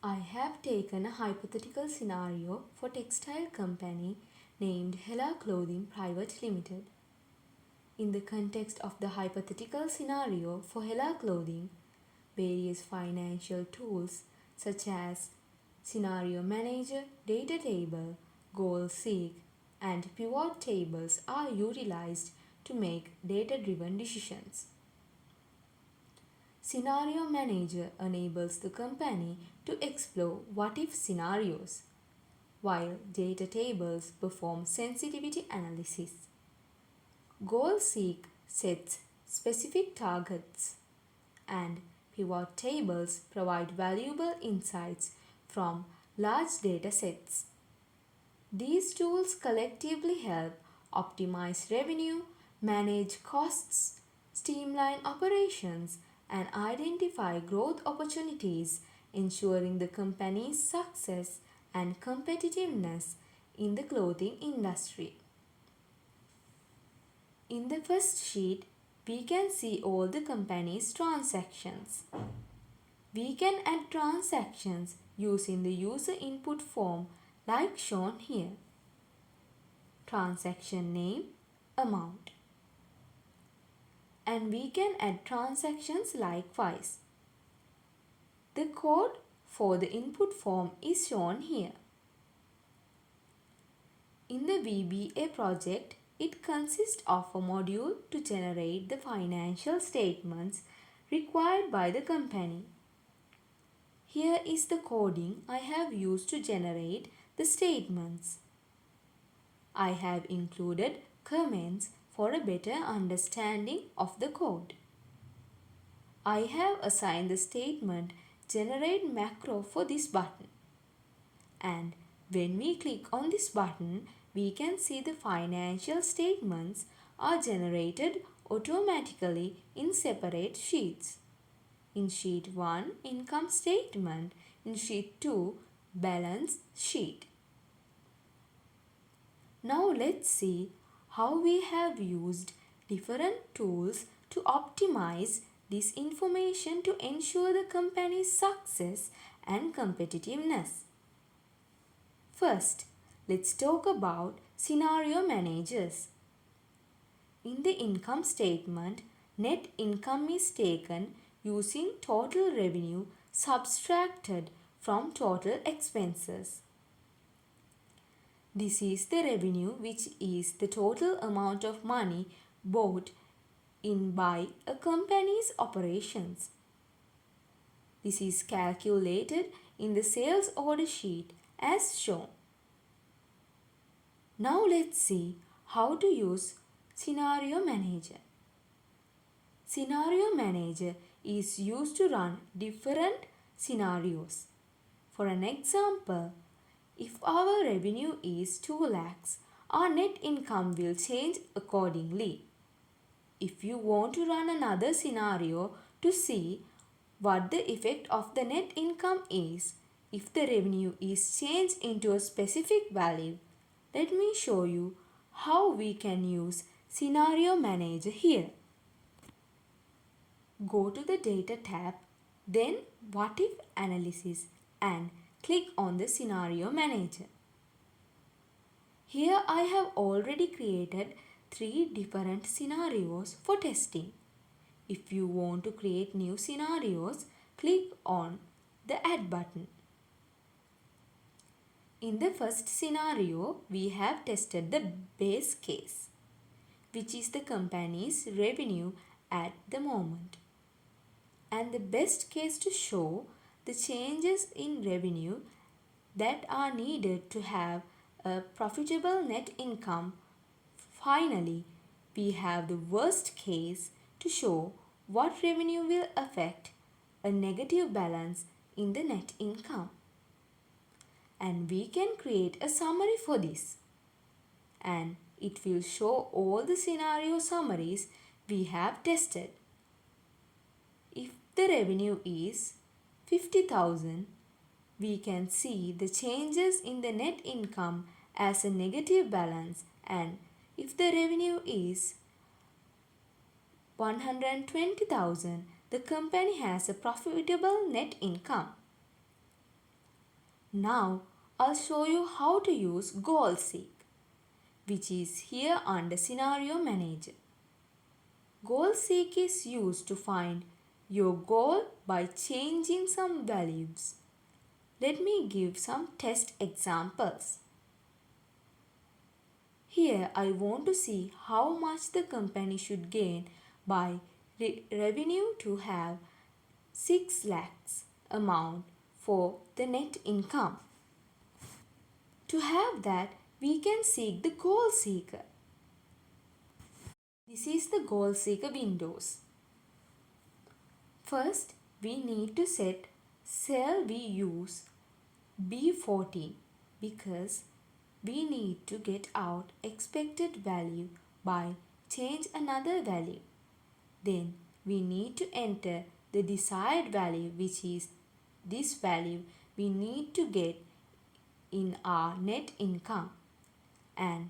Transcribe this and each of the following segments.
I have taken a hypothetical scenario for textile company named Hela Clothing Private Limited. In the context of the hypothetical scenario for Hela Clothing, various financial tools such as Scenario Manager, Data Table, Goal Seek, and Pivot Tables are utilized to make data-driven decisions. Scenario Manager enables the company to explore what-if scenarios, while data tables perform sensitivity analysis. Goal Seek sets specific targets, and pivot tables provide valuable insights from large data sets. These tools collectively help optimize revenue, manage costs, streamline operations, and identify growth opportunities, ensuring the company's success and competitiveness in the clothing industry. In the first sheet, we can see all the company's transactions. We can add transactions using the user input form like shown here. Transaction name, amount. And we can add transactions likewise. The code for the input form is shown here. In the VBA project, it consists of a module to generate the financial statements required by the company. Here is the coding I have used to generate the statements. I have included comments for a better understanding of the code. I have assigned the statement generate macro for this button. And when we click on this button, we can see the financial statements are generated automatically in separate sheets. In sheet 1, income statement. In sheet 2, balance sheet. Now let's see how we have used different tools to optimize this information to ensure the company's success and competitiveness. First, let's talk about scenario managers. In the income statement, net income is taken using total revenue subtracted from total expenses. This is the revenue, which is the total amount of money brought in by a company's operations. This is calculated in the sales order sheet as shown. Now let's see how to use Scenario Manager. Scenario Manager is used to run different scenarios. For an example, if our revenue is 2 lakhs, our net income will change accordingly. If you want to run another scenario to see what the effect of the net income is if the revenue is changed into a specific value, let me show you how we can use Scenario Manager here. Go to the Data tab, then What If Analysis, and click on the Scenario Manager. Here I have already created 3 different scenarios for testing. If you want to create new scenarios, click on the Add button. In the first scenario, we have tested the base case, which is the company's revenue at the moment, and the best case to show the changes in revenue that are needed to have a profitable net income. Finally, we have the worst case to show what revenue will affect a negative balance in the net income. And we can create a summary for this. And it will show all the scenario summaries we have tested. If the revenue is 50,000, we can see the changes in the net income as a negative balance, and if the revenue is 120,000, the company has a profitable net income. Now I'll show you how to use Goal Seek, which is here under Scenario Manager. Goal Seek is used to find your goal by changing some values. Let me give some test examples. Here I want to see how much the company should gain by revenue to have 6 lakhs amount for the net income. To have that, we can seek the Goal Seeker. This is the Goal Seeker windows. First, we need to set cell we use B14 because we need to get out expected value by change another value. Then we need to enter the desired value, which is this value we need to get in our net income, and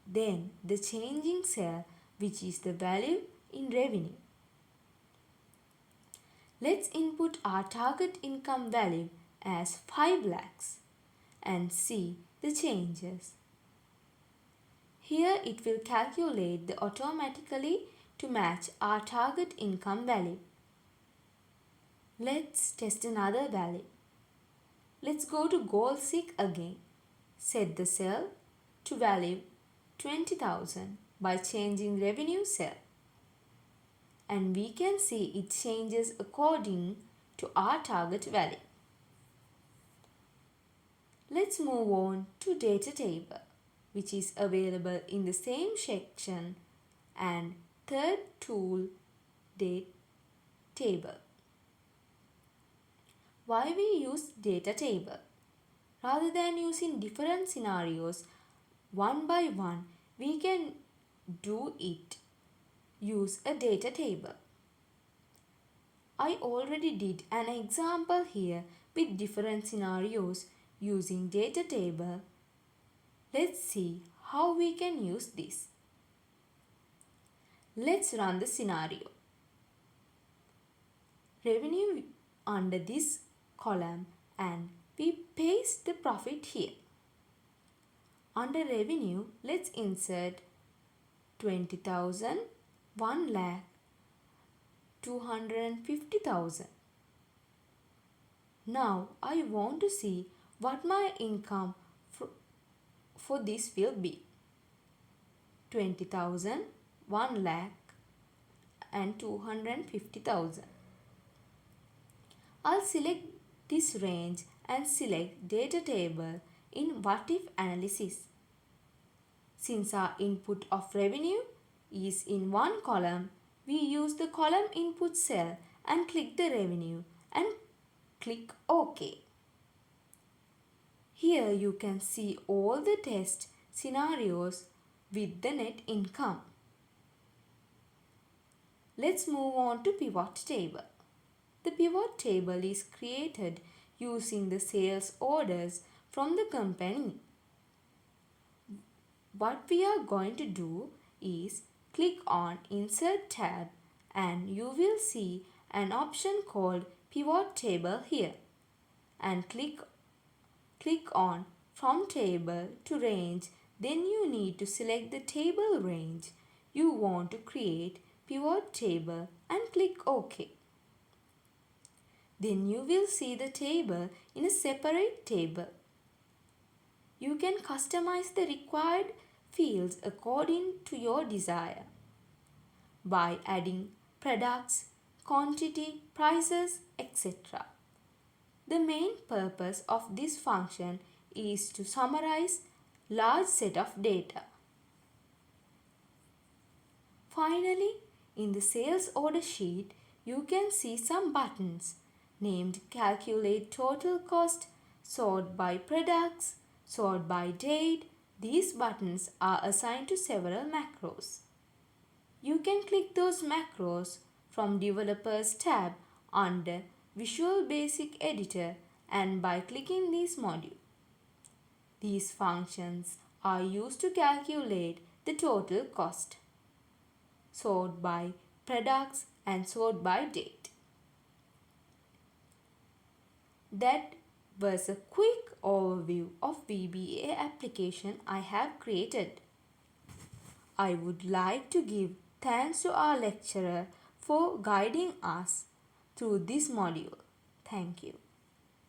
then the changing cell, which is the value in revenue. Let's input our target income value as 5 lakhs and see the changes. Here it will calculate automatically to match our target income value. Let's test another value. Let's go to Goal Seek again. Set the cell to value 20,000 by changing revenue cell. And we can see it changes according to our target value. Let's move on to data table, which is available in the same section and third tool, date table. Why we use data table? Rather than using different scenarios one by one, we can use a data table. I already did an example here with different scenarios using data table. Let's see how we can use this. Let's run the scenario. Revenue under this column and we paste the profit here. Under revenue, let's insert 20,000, 1 lakh, 250,000. Now I want to see what my income for this will be. 20,000, 1 lakh and 250,000. I'll select this range and select data table in what if analysis. Since our input of revenue is in one column, we use the column input cell and click the revenue and click OK. Here you can see all the test scenarios with the net income. Let's move on to pivot table. The pivot table is created using the sales orders from the company. What we are going to do is click on Insert tab and you will see an option called Pivot Table here, and click on From Table to Range. Then you need to select the table range you want to create pivot table and click OK. Then you will see the table in a separate table. You can customize the required fields according to your desire by adding products, quantity, prices, etc. The main purpose of this function is to summarize large set of data. Finally, in the sales order sheet, you can see some buttons named Calculate Total Cost, Sort by Products, Sort by Date. These buttons are assigned to several macros. You can click those macros from Developers tab under Visual Basic Editor and by clicking this module. These functions are used to calculate the total cost, sort by products and sort by date. That was a quick overview of VBA application I have created. I would like to give thanks to our lecturer for guiding us through this module. Thank you.